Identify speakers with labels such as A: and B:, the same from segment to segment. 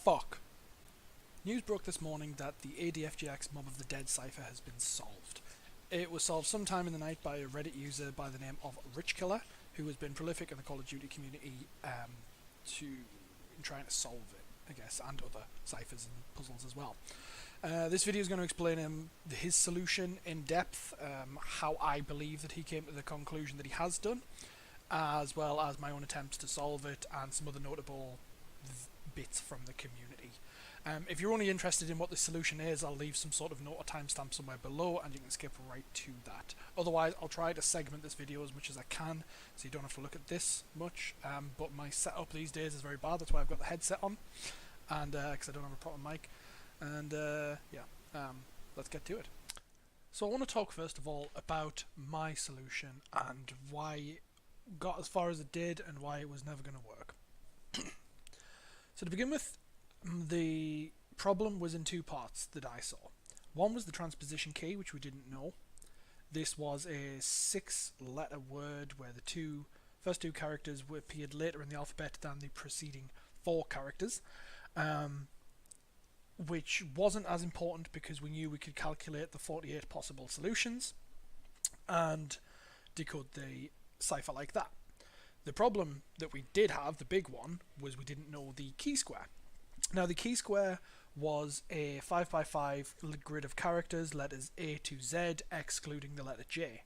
A: Fuck. News broke this morning that the ADFGX Mob of the Dead cipher has been solved. It was solved sometime in the night by a Reddit user by the name of RichKiller, who has been prolific in the Call of Duty community in trying to solve it, I guess, and other ciphers and puzzles as well. This video is going to explain his solution in depth, how I believe that he came to the conclusion that he has done, as well as my own attempts to solve it and some other notable bits from the community. If you're only interested in what the solution is, I'll leave some sort of note or timestamp somewhere below and you can skip right to that. Otherwise, I'll try to segment this video as much as I can so you don't have to look at this much, but my setup these days is very bad. That's why I've got the headset on, and because I don't have a proper mic. And let's get to it. So I want to talk first of all about my solution and why it got as far as it did and why it was never going to work. So to begin with, the problem was in two parts that I saw. One was the transposition key, which we didn't know. This was a 6-letter word where the first two characters appeared later in the alphabet than the preceding 4 characters. Which wasn't as important because we knew we could calculate the 48 possible solutions and decode the cipher like that. The problem that we did have, the big one, was we didn't know the key square. Now the key square was a 5x5 grid of characters, letters A to Z, excluding the letter J.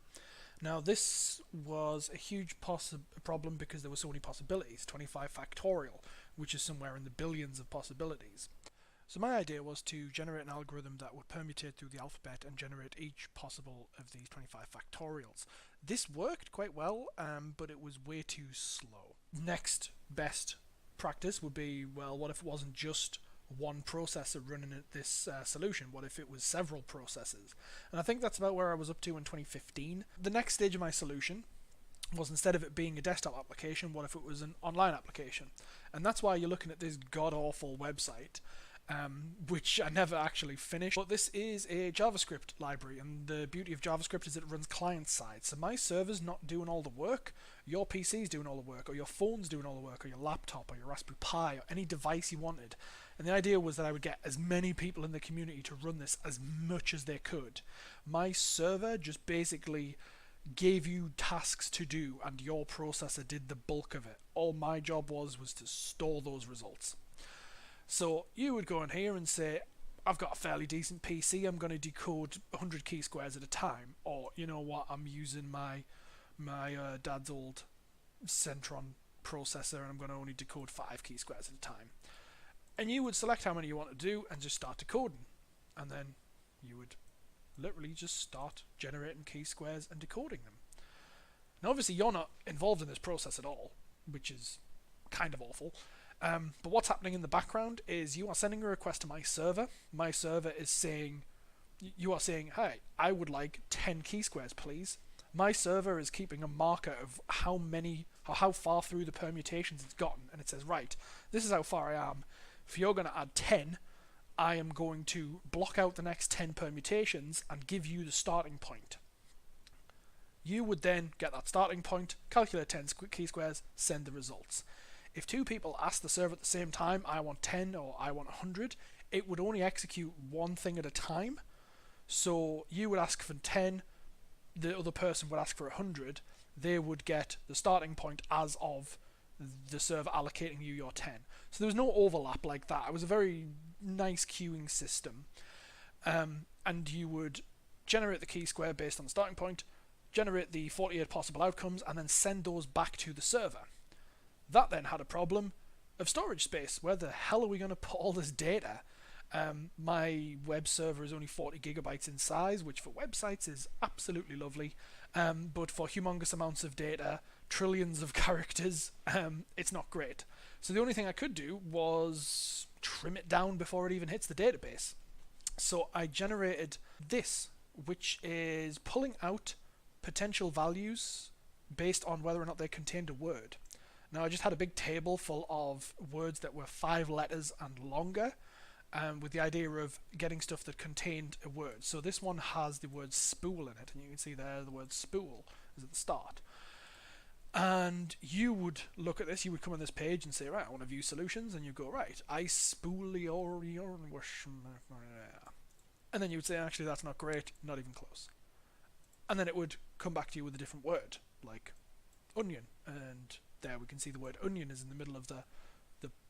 A: Now this was a huge problem because there were so many possibilities, 25 factorial, which is somewhere in the billions of possibilities. So my idea was to generate an algorithm that would permutate through the alphabet and generate each possible of these 25 factorials. This worked quite well, but it was way too slow. Next best practice would be, well, what if it wasn't just one processor running at this solution? What if it was several processors? And I think that's about where I was up to in 2015. The next stage of my solution was, instead of it being a desktop application, what if it was an online application? And that's why you're looking at this god-awful website, which I never actually finished. But this is a JavaScript library, and the beauty of JavaScript is it runs client-side. So my server's not doing all the work, your PC's doing all the work, or your phone's doing all the work, or your laptop, or your Raspberry Pi, or any device you wanted. And the idea was that I would get as many people in the community to run this as much as they could. My server just basically gave you tasks to do, and your processor did the bulk of it. All my job was to store those results. So you would go in here and say, I've got a fairly decent PC, I'm going to decode 100 key squares at a time. Or, you know what, I'm using my dad's old Centron processor and I'm going to only decode 5 key squares at a time. And you would select how many you want to do and just start decoding. And then you would literally just start generating key squares and decoding them. Now obviously you're not involved in this process at all, which is kind of awful. But what's happening in the background is you are sending a request to my server. My server is saying, you are saying, hey, I would like 10 key squares, please. My server is keeping a marker of how many, or how far through the permutations it's gotten. And it says, right, this is how far I am. If you're going to add 10, I am going to block out the next 10 permutations and give you the starting point. You would then get that starting point, calculate 10 key squares, send the results. If 2 people ask the server at the same time, I want 10 or I want 100, it would only execute one thing at a time. So you would ask for 10, the other person would ask for 100, they would get the starting point as of the server allocating you your 10. So there was no overlap like that. It was a very nice queuing system. And you would generate the key square based on the starting point, generate the 48 possible outcomes, and then send those back to the server. That then had a problem of storage space. Where the hell are we going to put all this data? My web server is only 40 gigabytes in size, which for websites is absolutely lovely. But for humongous amounts of data, trillions of characters, it's not great. So the only thing I could do was trim it down before it even hits the database. So I generated this, which is pulling out potential values based on whether or not they contained a word. Now I just had a big table full of words that were 5 letters and longer, with the idea of getting stuff that contained a word. So this one has the word spool in it, and you can see there the word spool is at the start. And you would look at this, you would come on this page and say, right, I want to view solutions, and you go, right, I and then you would say, actually, that's not great, not even close. And then it would come back to you with a different word, like onion, and there we can see the word onion is in the middle of the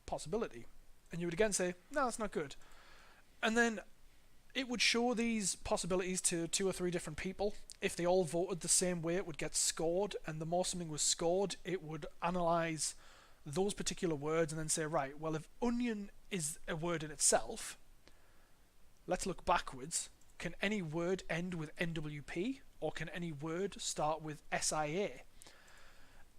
A: possibility. And you would again say, no, that's not good. And then it would show these possibilities to 2 or 3 different people. If they all voted the same way, it would get scored, and the more something was scored, it would analyse those particular words and then say, right, well, if onion is a word in itself, let's look backwards. Can any word end with NWP, or can any word start with SIA?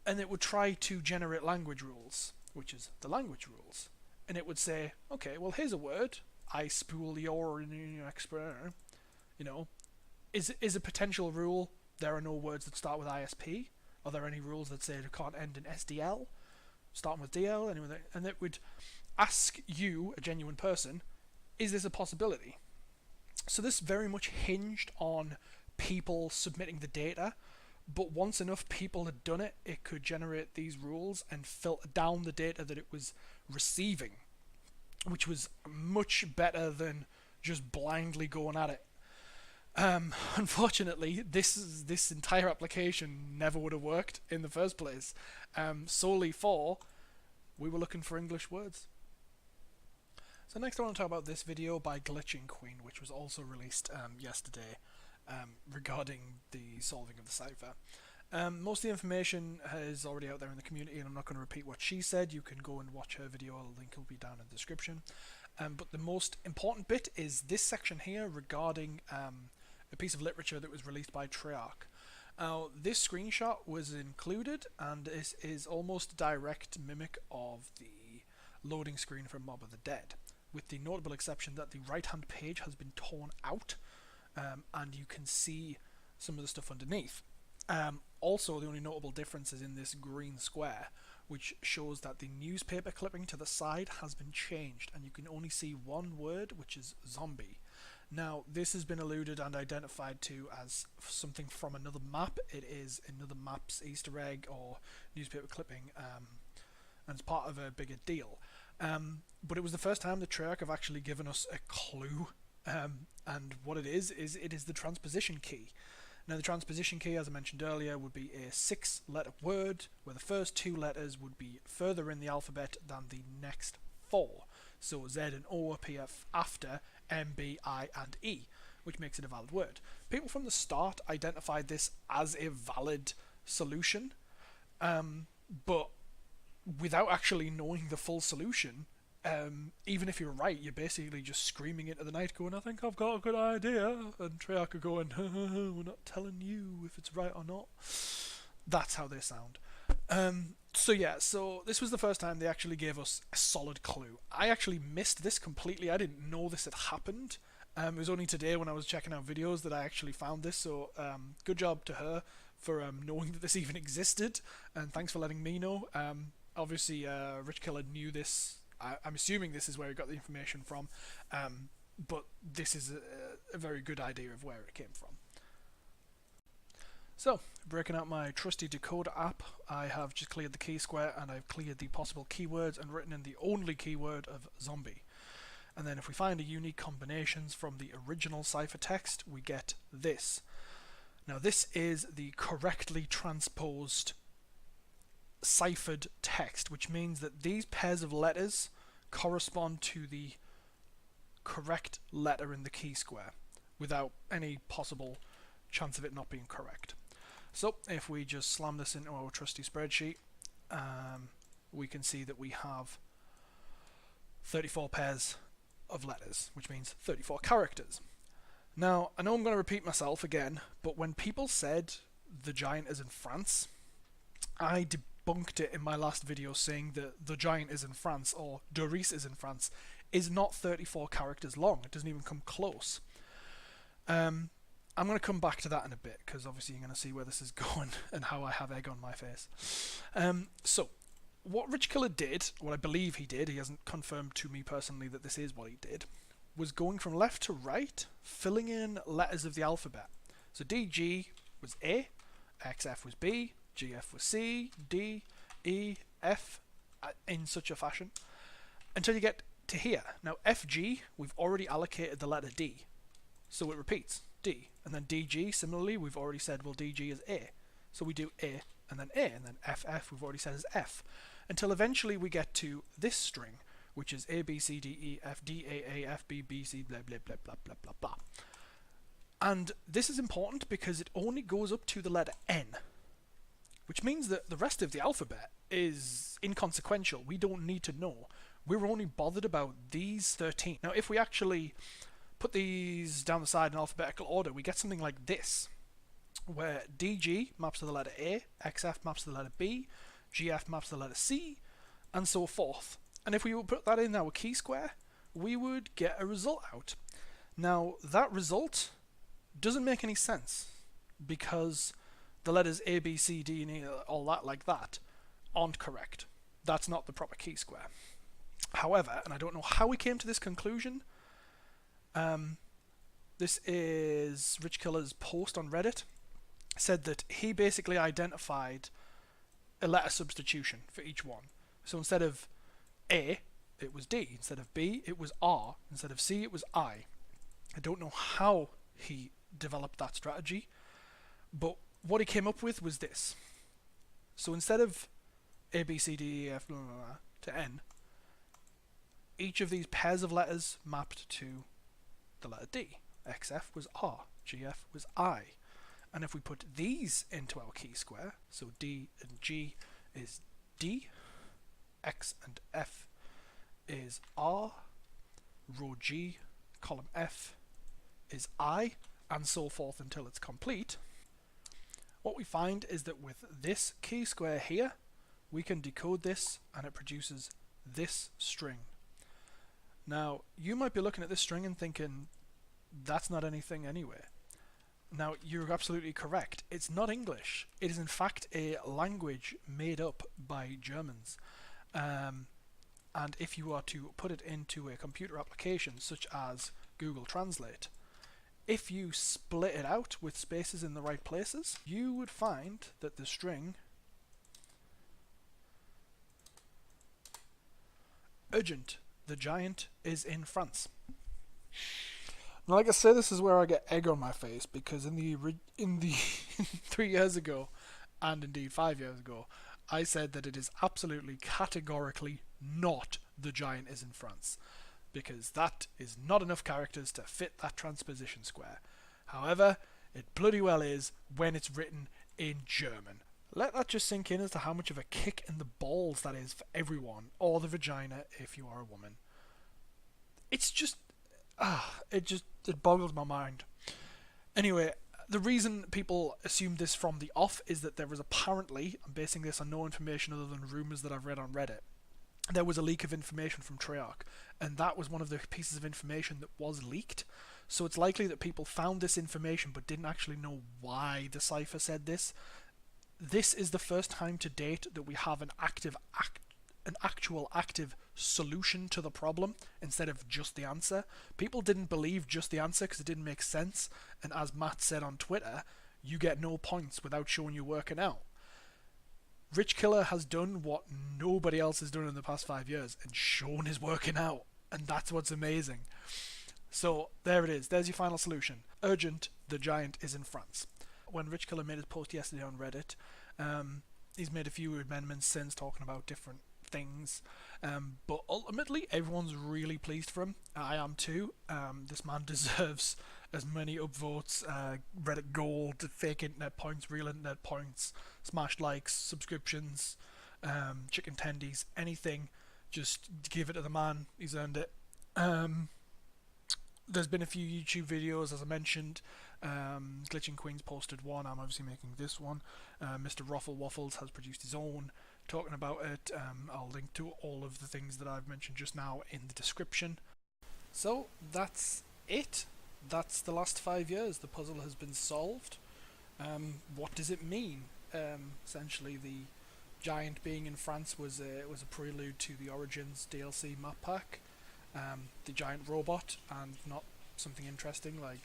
A: And it would try to generate language rules, which is the language rules. And it would say, okay, well, here's a word, I spool your, you know, is a potential rule, there are no words that start with ISP? Are there any rules that say it can't end in SDL, starting with DL? And it would ask you, a genuine person, is this a possibility? So this very much hinged on people submitting the data, but once enough people had done it, it could generate these rules and filter down the data that it was receiving, which was much better than just blindly going at it. Unfortunately, this entire application never would have worked in the first place, solely for we were looking for English words. So next I want to talk about this video by Glitching Queen, which was also released yesterday, regarding the solving of the cipher. Most of the information is already out there in the community, and I'm not going to repeat what she said. You can go and watch her video, a link will be down in the description. But the most important bit is this section here regarding a piece of literature that was released by Treyarch. Now, this screenshot was included, and this is almost a direct mimic of the loading screen from Mob of the Dead, with the notable exception that the right-hand page has been torn out, and you can see some of the stuff underneath. Also, the only notable difference is in this green square, which shows that the newspaper clipping to the side has been changed, and you can only see one word, which is zombie. Now, this has been alluded and identified to as something from another map. It is another map's Easter egg or newspaper clipping, and it's part of a bigger deal. But it was the first time that Treyarch have actually given us a clue, and what it is the transposition key. Now, the transposition key, as I mentioned earlier, would be a 6-letter word where the first 2 letters would be further in the alphabet than the next 4. So Z and O appear after M, B, I, and E, which makes it a valid word. People from the start identified this as a valid solution, but without actually knowing the full solution, even if you're right, you're basically just screaming into the night going, I think I've got a good idea, and Treyarch are going, we're not telling you if it's right or not. That's how they sound. So yeah, so this was the first time they actually gave us a solid clue. I actually missed this completely. I didn't know this had happened. It was only today when I was checking out videos that I actually found this, so good job to her for knowing that this even existed, and thanks for letting me know. Obviously, RichKiller knew this. I'm assuming this is where he got the information from, but this is a very good idea of where it came from. So, breaking out my trusty decoder app, I have just cleared the key square, and I've cleared the possible keywords and written in the only keyword of zombie. And then if we find a unique combinations from the original ciphertext, we get this. Now, this is the correctly transposed ciphered text, which means that these pairs of letters correspond to the correct letter in the key square without any possible chance of it not being correct. So if we just slam this into our trusty spreadsheet, we can see that we have 34 pairs of letters, which means 34 characters. Now, I know I'm going to repeat myself again, but when people said the giant is in France, I debunked it in my last video saying that the giant is in France, or Doris is in France, is not 34 characters long. It doesn't even come close. I'm going to come back to that in a bit, because obviously you're going to see where this is going and how I have egg on my face. So, what RichKiller did, what I believe he did, he hasn't confirmed to me personally that this is what he did, was going from left to right, filling in letters of the alphabet. So DG was A, XF was B, GF was C, D, E, F, in such a fashion, until you get to here. Now FG, we've already allocated the letter D, so it repeats D, and then DG, similarly, we've already said, well, DG is A, so we do A, and then FF, we've already said is F, until eventually we get to this string, which is A, B, C, D, E, F, D, A, F, B, B, C, blah, blah, blah, blah, blah, blah, blah. And this is important because it only goes up to the letter N, which means that the rest of the alphabet is inconsequential. We don't need to know. We're only bothered about these 13. Now, if we actually put these down the side in alphabetical order, we get something like this, where DG maps to the letter A, XF maps to the letter B, GF maps to the letter C, and so forth. And if we would put that in our key square, we would get a result out. Now, that result doesn't make any sense, because the letters A, B, C, D, and E, all that like that, aren't correct. That's not the proper key square. However, and I don't know how we came to this conclusion, this is RichKillers' post on Reddit, said that he basically identified a letter substitution for each one. So instead of A, it was D. Instead of B, it was R. Instead of C, it was I. I don't know how he developed that strategy, but what he came up with was this. So instead of A, B, C, D, E, F, blah, blah, blah, to N, each of these pairs of letters mapped to the letter D. XF was R, GF was I. And if we put these into our key square, so D and G is D, X and F is R, row G, column F is I, and so forth until it's complete, what we find is that with this key square here, we can decode this and it produces this string. Now, you might be looking at this string and thinking, that's not anything anyway. Now, you're absolutely correct. It's not English. It is in fact a language made up by Germans. And if you are to put it into a computer application such as Google Translate, if you split it out with spaces in the right places, you would find that the string urgent, the giant is in France. Now, like I say, this is where I get egg on my face, because in the 3 years ago, and indeed 5 years ago, I said that it is absolutely categorically not the giant is in France, because that is not enough characters to fit that transposition square. However, it bloody well is when it's written in German. Let that just sink in as to how much of a kick in the balls that is for everyone, or the vagina if you are a woman. It's just, it boggles my mind. Anyway, the reason people assumed this from the off is that there was apparently, I'm basing this on no information other than rumours that I've read on Reddit, there was a leak of information from Treyarch, and that was one of the pieces of information that was leaked. So it's likely that people found this information but didn't actually know why the cipher said this. This is the first time to date that we have an actual active solution to the problem instead of just the answer. People didn't believe just the answer because it didn't make sense, and as Matt said on Twitter, you get no points without showing you working out. RichKiller has done what nobody else has done in the past 5 years and shown his working out, and that's what's amazing. So there it is, there's your final solution. Urgent, the giant is in France. When RichKiller made his post yesterday on Reddit, he's made a few amendments since, talking about different things, but ultimately everyone's really pleased for him. I am too. This man deserves as many upvotes, Reddit gold, fake internet points, real internet points, smashed likes, subscriptions, chicken tendies, anything. Just give it to the man. He's earned it. There's been a few YouTube videos, as I mentioned. Glitching Queens posted one. I'm obviously making this one. Mr. Ruffle Waffles has produced his own, talking about it. I'll link to all of the things that I've mentioned just now in the description. So that's it. That's the last 5 years. The puzzle has been solved. What does it mean? Essentially, the giant being in France was a prelude to the Origins DLC map pack. The giant robot, and not something interesting like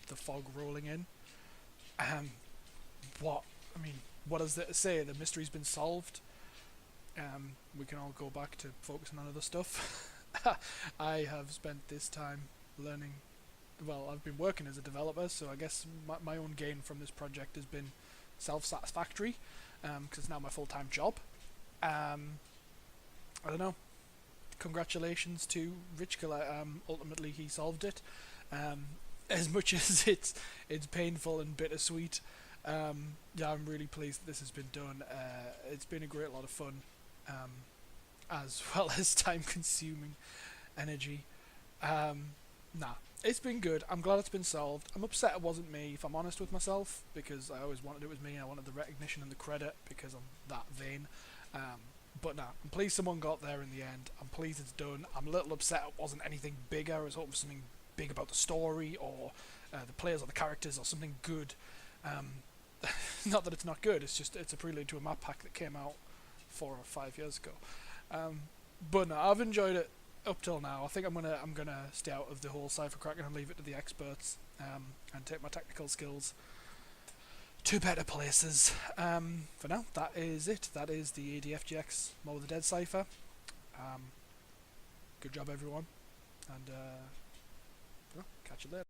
A: the fog rolling in. what is there to say? The mystery's been solved. We can all go back to focusing on other stuff. I have spent this time learning. Well, I've been working as a developer, so I guess my own gain from this project has been self-satisfactory, because it's now my full-time job. I don't know. Congratulations to RichKiller. Ultimately, he solved it. As much as it's painful and bittersweet, yeah, I'm really pleased that this has been done. It's been a great lot of fun, as well as time-consuming energy. Nah, it's been good. I'm glad it's been solved. I'm upset it wasn't me, if I'm honest with myself, because I always wanted it was me. I wanted the recognition and the credit because I'm that vain. But nah, I'm pleased someone got there in the end. I'm pleased it's done. I'm a little upset it wasn't anything bigger. I was hoping for something big about the story or the players or the characters or something good. Not that it's not good. It's a prelude to a map pack that came out 4 or 5 years ago. But no, I've enjoyed it up till now. I think I'm gonna stay out of the whole cipher cracking and leave it to the experts, and take my technical skills to better places. For now, that is it. That is the ADFGX Mow the Dead cipher. Good job, everyone, and catch you later.